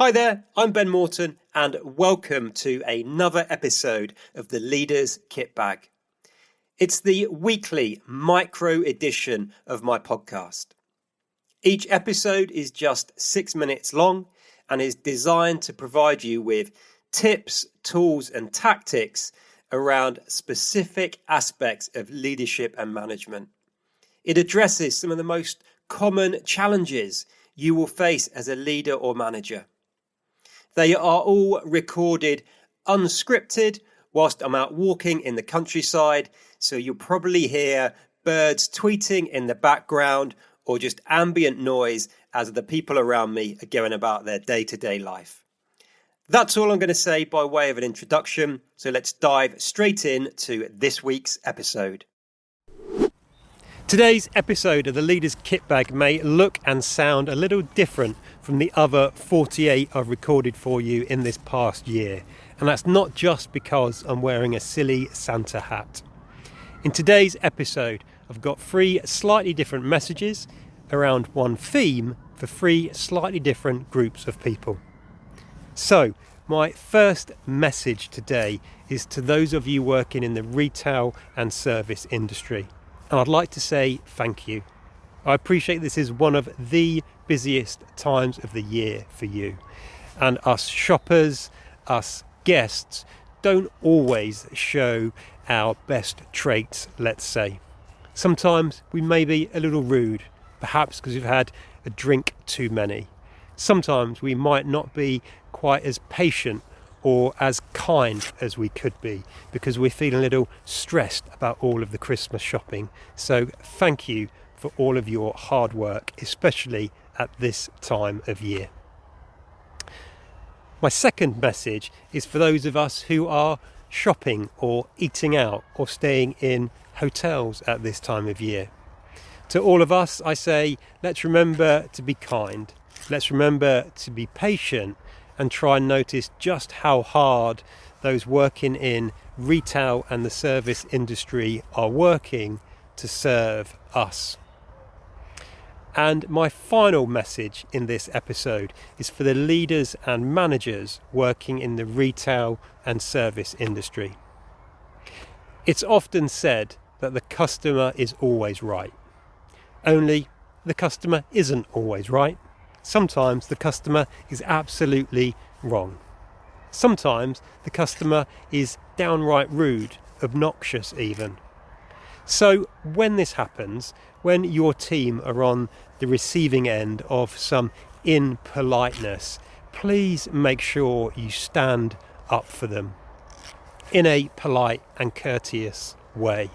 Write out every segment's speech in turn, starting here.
Hi there, I'm Ben Morton and welcome to another episode of the Leaders Kit Bag. It's the weekly micro edition of my podcast. Each episode is just 6 minutes long and is designed to provide you with tips, tools and tactics around specific aspects of leadership and management. It addresses some of the most common challenges you will face as a leader or manager. They are all recorded unscripted whilst I'm out walking in the countryside, so you'll probably hear birds tweeting in the background or just ambient noise as the people around me are going about their day-to-day life. That's all I'm going to say by way of an introduction, so let's dive straight in to this week's episode. Today's episode of the Leaders Kit Bag may look and sound a little different from the other 48 I've recorded for you in this past year. And that's not just because I'm wearing a silly Santa hat. In today's episode, I've got 3 slightly different messages around one theme for 3 slightly different groups of people. So, my first message today is to those of you working in the retail and service industry. And I'd like to say thank you. I appreciate this is one of the busiest times of the year for you. And us shoppers, us guests, don't always show our best traits, let's say. Sometimes we may be a little rude, perhaps because we've had a drink too many. Sometimes we might not be quite as patient or as kind as we could be because we're feeling a little stressed about all of the Christmas shopping. So thank you for all of your hard work, especially at this time of year. My second message is for those of us who are shopping or eating out or staying in hotels at this time of year. To all of us, I say, let's remember to be kind. Let's remember to be patient and try and notice just how hard those working in retail and the service industry are working to serve us. And my final message in this episode is for the leaders and managers working in the retail and service industry. It's often said that the customer is always right. Only the customer isn't always right. Sometimes the customer is absolutely wrong. Sometimes the customer is downright rude, obnoxious even. So when this happens, when your team are on the receiving end of some impoliteness, please make sure you stand up for them in a polite and courteous way.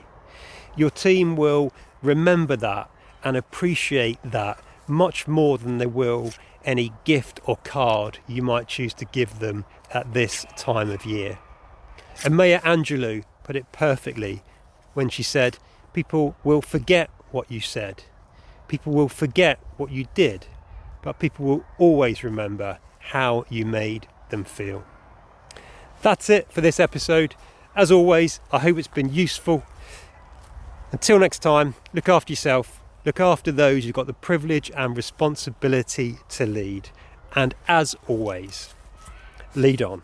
Your team will remember that and appreciate that much more than they will any gift or card you might choose to give them at this time of year. And Maya Angelou put it perfectly when she said, people will forget what you said, people will forget what you did, but people will always remember how you made them feel. That's it for this episode. As always, I hope it's been useful. Until next time, look after yourself. Look after those you've got the privilege and responsibility to lead. And as always, lead on.